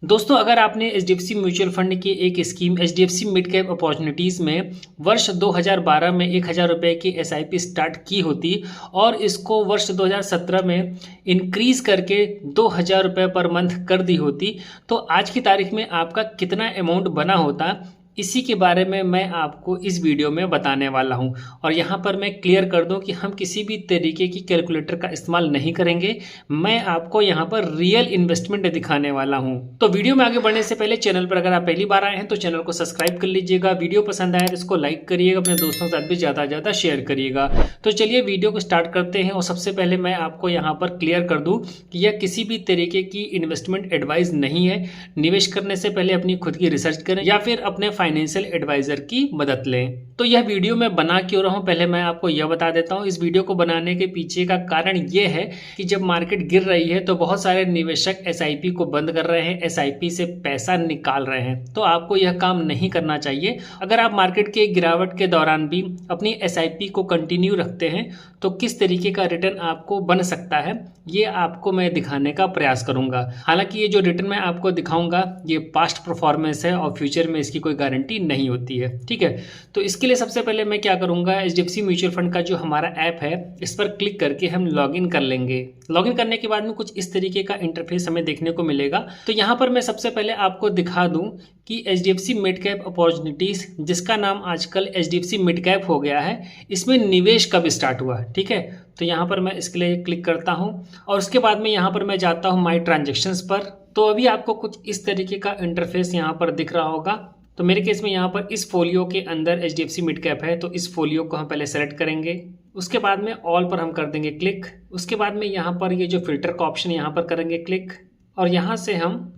दोस्तों, अगर आपने एचडीएफसी म्यूचुअल फंड की एक scheme HDFC mid cap opportunities में वर्ष 2012 में 1000 रुपये की एसआईपी स्टार्ट की होती और इसको वर्ष 2017 में इंक्रीज करके 2000 रुपये पर मंथ कर दी होती, तो आज की तारीख में आपका कितना अमाउंट बना होता, इसी के बारे में मैं आपको इस वीडियो में बताने वाला हूं। और यहाँ पर मैं क्लियर कर दूं कि हम किसी भी तरीके की कैलकुलेटर का इस्तेमाल नहीं करेंगे। मैं आपको यहाँ पर रियल इन्वेस्टमेंट दिखाने वाला हूं। तो वीडियो में आगे बढ़ने से पहले चैनल पर अगर आप पहली बार आए हैं तो चैनल को सब्सक्राइब कर लीजिएगा। वीडियो पसंद आए तो इसको लाइक करिएगा, अपने दोस्तों के साथ भी ज़्यादा से ज़्यादा शेयर करिएगा। तो चलिए वीडियो को स्टार्ट करते हैं। और सबसे पहले मैं आपको यहाँ पर क्लियर कर दूँ कि यह किसी भी तरीके की इन्वेस्टमेंट एडवाइस नहीं है। निवेश करने से पहले अपनी खुद की रिसर्च करें या फिर अपने फाइनेंशियल एडवाइजर की मदद लें। तो यह वीडियो मैं बना क्यों रहा हूं, पहले मैं आपको यह बता देता हूं। इस वीडियो को बनाने के पीछे का कारण यह है कि जब मार्केट गिर रही है तो बहुत सारे निवेशक एसआईपी को बंद कर रहे हैं, एसआईपी से पैसा निकाल रहे हैं। तो आपको यह काम नहीं करना चाहिए। अगर आप मार्केट के गिरावट के दौरान भी अपनी एसआईपी को कंटिन्यू रखते हैं तो किस तरीके का रिटर्न आपको बन सकता है, ये आपको मैं दिखाने का प्रयास करूंगा। हालांकि ये जो रिटर्न मैं आपको दिखाऊंगा ये पास्ट परफॉर्मेंस है और फ्यूचर में इसकी कोई गारंटी नहीं होती है, ठीक है। तो इसके लिए सबसे पहले मैं क्या करूंगा, एचडीएफसी म्यूचुअल फंड का जो हमारा ऐप है इस पर क्लिक करके हम लॉगिन कर लेंगे। लॉगिन करने के बाद में कुछ इस तरीके का इंटरफेस हमें देखने को मिलेगा। तो यहाँ पर मैं सबसे पहले आपको दिखा दूं कि एचडीएफसी मिड कैप अपॉर्चुनिटीज, जिसका नाम आजकल एचडीएफसी मिड कैप हो गया है, इसमें निवेश कब स्टार्ट हुआ, ठीक है। तो यहाँ पर मैं इसके लिए क्लिक करता हूँ और उसके बाद में यहाँ पर मैं जाता हूँ माई ट्रांजेक्शन्स पर। तो अभी आपको कुछ इस तरीके का इंटरफेस यहाँ पर दिख रहा होगा। तो मेरे केस में यहाँ पर इस फोलियो के अंदर एचडीएफसी मिड कैप है, तो इस फोलियो को हम पहले सेलेक्ट करेंगे। उसके बाद में ऑल पर हम कर देंगे क्लिक। उसके बाद में यहाँ पर ये जो फिल्टर का ऑप्शन यहाँ पर करेंगे क्लिक और यहाँ से हम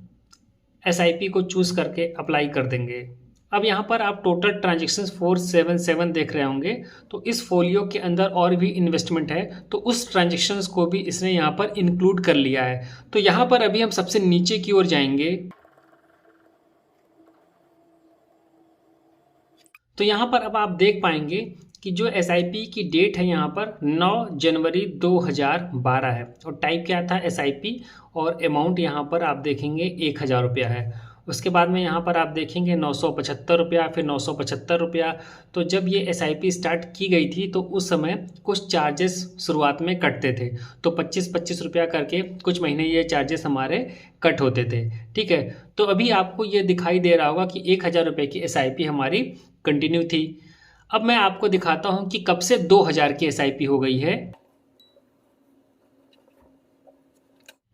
एसआईपी को चूज करके अप्लाई कर देंगे। अब यहाँ पर आप टोटल ट्रांजेक्शन्स 477 देख रहे होंगे। तो इस फोलियो के अंदर और भी इन्वेस्टमेंट है, तो उस ट्रांजेक्शन्स को भी इसने यहाँ पर इंक्लूड कर लिया है। तो यहाँ पर अभी हम सबसे नीचे की ओर जाएंगे। तो यहाँ पर अब आप देख पाएंगे कि जो एसआईपी की डेट है यहाँ पर 9 जनवरी 2012 है और टाइप क्या था एसआईपी, और अमाउंट यहाँ पर आप देखेंगे 1000 रुपया है। उसके बाद में यहाँ पर आप देखेंगे 975 रुपया, फिर 975 रुपया। तो जब ये एसआईपी स्टार्ट की गई थी तो उस समय कुछ चार्जेस शुरुआत में कटते थे, तो 25-25 रुपया करके कुछ महीने ये चार्जेस हमारे कट होते थे, ठीक है। तो अभी आपको ये दिखाई दे रहा होगा कि 1000 रुपये की एसआईपी हमारी कंटिन्यू थी। अब मैं आपको दिखाता हूं कि कब से 2000 की एसआईपी हो गई है।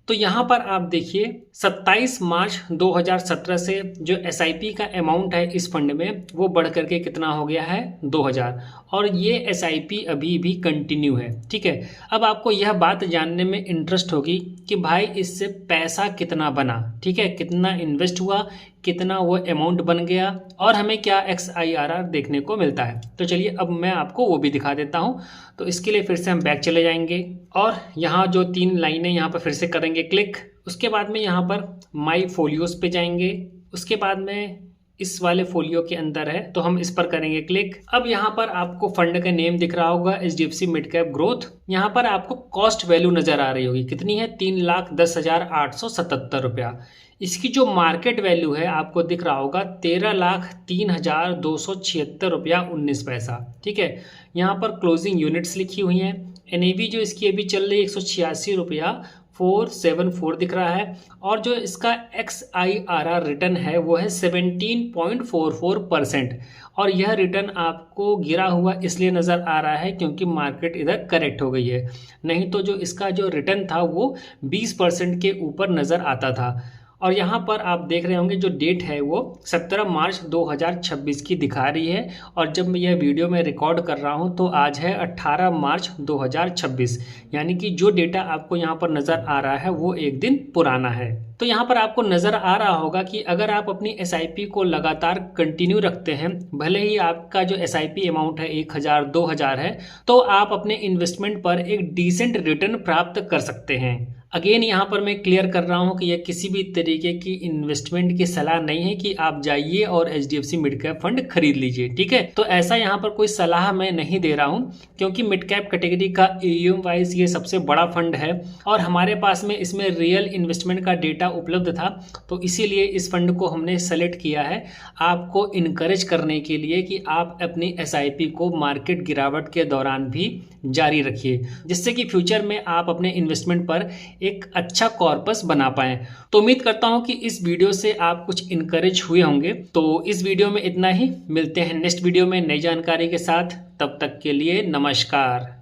तो यहाँ पर आप देखिए 27 मार्च 2017 से जो एसआईपी का अमाउंट है इस फंड में वो बढ़ करके कितना हो गया है 2000, और ये एसआईपी अभी भी कंटिन्यू है, ठीक है। अब आपको यह बात जानने में इंटरेस्ट होगी कि भाई इससे पैसा कितना बना, ठीक है, कितना इन्वेस्ट हुआ, कितना वो अमाउंट बन गया और हमें क्या XIRR देखने को मिलता है। तो चलिए अब मैं आपको वो भी दिखा देता हूँ। तो इसके लिए फिर से हम बैक चले जाएंगे और यहाँ जो 3 लाइनें यहाँ पर फिर से करेंगे क्लिक। उसके बाद में यहाँ पर माई फोलियोज पे जाएंगे। उसके बाद में इस वाले फोलियो के अंदर है तो हम इस पर करेंगे क्लिक। अब यहाँ पर आपको फंड का नेम दिख रहा होगा एचडीएफसी मिड कैप ग्रोथ। यहाँ पर आपको कॉस्ट वैल्यू नजर आ रही होगी, कितनी है 3,10,877 रुपया। इसकी जो मार्केट वैल्यू है आपको दिख रहा होगा 13,03,276 रुपया 19 पैसा, ठीक है। यहाँ पर क्लोजिंग यूनिट्स लिखी हुई हैं। एनएवी जो इसकी अभी चल रही है 186 रुपया 474 दिख रहा है, और जो इसका XIRR रिटर्न है वो है 17.44%। और यह रिटर्न आपको गिरा हुआ इसलिए नज़र आ रहा है क्योंकि मार्केट इधर करेक्ट हो गई है, नहीं तो जो इसका जो रिटर्न था वो 20% के ऊपर नज़र आता था। और यहाँ पर आप देख रहे होंगे जो डेट है वो 17 मार्च 2026 की दिखा रही है, और जब मैं यह वीडियो में रिकॉर्ड कर रहा हूँ तो आज है 18 मार्च 2026, यानी कि जो डेटा आपको यहाँ पर नज़र आ रहा है वो एक दिन पुराना है। तो यहाँ पर आपको नज़र आ रहा होगा कि अगर आप अपनी एसआईपी को लगातार कंटिन्यू रखते हैं, भले ही आपका जो एसआईपी अमाउंट है 1000-2000 है, तो आप अपने इन्वेस्टमेंट पर एक डिसेंट रिटर्न प्राप्त कर सकते हैं। अगेन यहाँ पर मैं क्लियर कर रहा हूँ कि यह किसी भी तरीके की इन्वेस्टमेंट की सलाह नहीं है कि आप जाइए और HDFC मिड कैप फंड खरीद लीजिए, ठीक है। तो ऐसा यहाँ पर कोई सलाह मैं नहीं दे रहा हूँ, क्योंकि मिड कैप कैटेगरी का AUM वाइज ये सबसे बड़ा फंड है और हमारे पास में इसमें रियल इन्वेस्टमेंट का डेटा उपलब्ध था, तो इसीलिए इस फंड को हमने सेलेक्ट किया है आपको इनकरेज करने के लिए कि आप अपनी SIP को मार्केट गिरावट के दौरान भी जारी रखिए, जिससे कि फ्यूचर में आप अपने इन्वेस्टमेंट पर एक अच्छा कॉर्पस बना पाएं। तो उम्मीद करता हूं कि इस वीडियो से आप कुछ इनकरेज हुए होंगे। तो इस वीडियो में इतना ही, मिलते हैं नेक्स्ट वीडियो में नई जानकारी के साथ। तब तक के लिए नमस्कार।